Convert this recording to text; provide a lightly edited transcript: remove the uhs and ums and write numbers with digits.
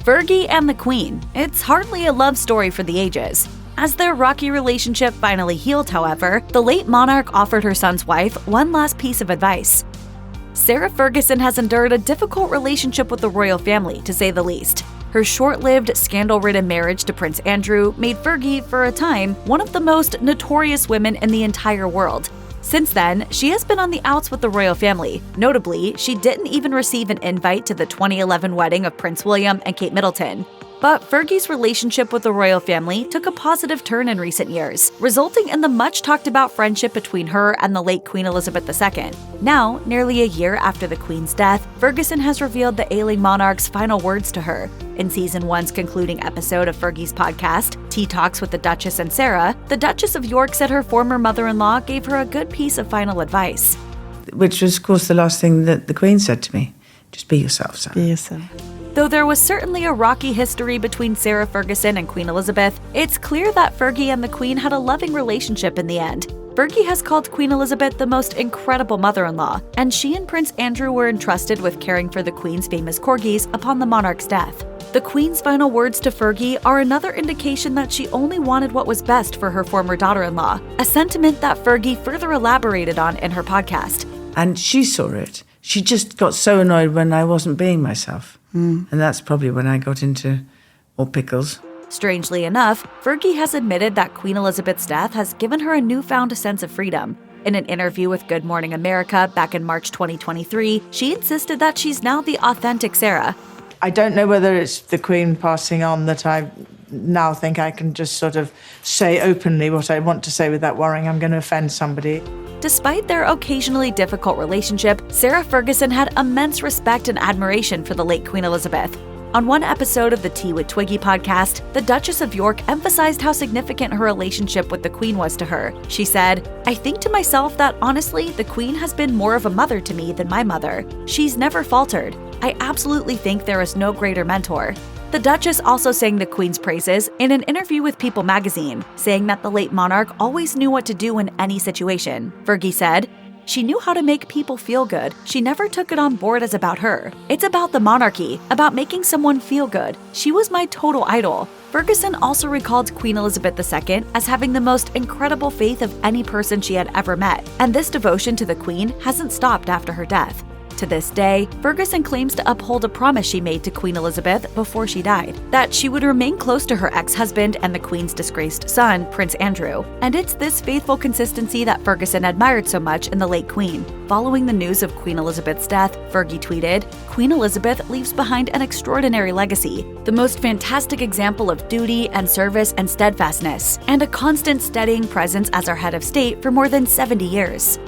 Fergie and the Queen. It's hardly a love story for the ages. As their rocky relationship finally healed, however, the late monarch offered her son's wife one last piece of advice. Sarah Ferguson has endured a difficult relationship with the royal family, to say the least. Her short-lived, scandal-ridden marriage to Prince Andrew made Fergie, for a time, one of the most notorious women in the entire world. Since then, she has been on the outs with the royal family. Notably, she didn't even receive an invite to the 2011 wedding of Prince William and Kate Middleton. But Fergie's relationship with the royal family took a positive turn in recent years, resulting in the much-talked-about friendship between her and the late Queen Elizabeth II. Now, nearly a year after the Queen's death, Ferguson has revealed the ailing monarch's final words to her. In Season 1's concluding episode of Fergie's podcast, Tea Talks with the Duchess and Sarah, the Duchess of York said her former mother-in-law gave her a good piece of final advice. Which was, of course, the last thing that the Queen said to me. Just be yourself, Sarah. Be yourself. Though there was certainly a rocky history between Sarah Ferguson and Queen Elizabeth, it's clear that Fergie and the Queen had a loving relationship in the end. Fergie has called Queen Elizabeth the most incredible mother-in-law, and she and Prince Andrew were entrusted with caring for the Queen's famous corgis upon the monarch's death. The Queen's final words to Fergie are another indication that she only wanted what was best for her former daughter-in-law, a sentiment that Fergie further elaborated on in her podcast. And she saw it. She just got so annoyed when I wasn't being myself. And that's probably when I got into more pickles. Strangely enough, Fergie has admitted that Queen Elizabeth's death has given her a newfound sense of freedom. In an interview with Good Morning America back in March 2023, she insisted that she's now the authentic Sarah. I don't know whether it's the Queen passing on that I now think I can just sort of say openly what I want to say without worrying I'm going to offend somebody. Despite their occasionally difficult relationship, Sarah Ferguson had immense respect and admiration for the late Queen Elizabeth. On one episode of the Tea with Twiggy podcast, the Duchess of York emphasized how significant her relationship with the Queen was to her. She said, "I think to myself that honestly, the Queen has been more of a mother to me than my mother. She's never faltered. I absolutely think there is no greater mentor." The Duchess also sang the Queen's praises in an interview with People magazine, saying that the late monarch always knew what to do in any situation. Fergie said, "She knew how to make people feel good. She never took it on board as about her. It's about the monarchy, about making someone feel good. She was my total idol." Ferguson also recalled Queen Elizabeth II as having the most incredible faith of any person she had ever met, and this devotion to the Queen hasn't stopped after her death. To this day, Ferguson claims to uphold a promise she made to Queen Elizabeth before she died, that she would remain close to her ex-husband and the Queen's disgraced son, Prince Andrew. And it's this faithful consistency that Ferguson admired so much in the late Queen. Following the news of Queen Elizabeth's death, Fergie tweeted, "Queen Elizabeth leaves behind an extraordinary legacy, the most fantastic example of duty and service and steadfastness, and a constant steadying presence as our head of state for more than 70 years.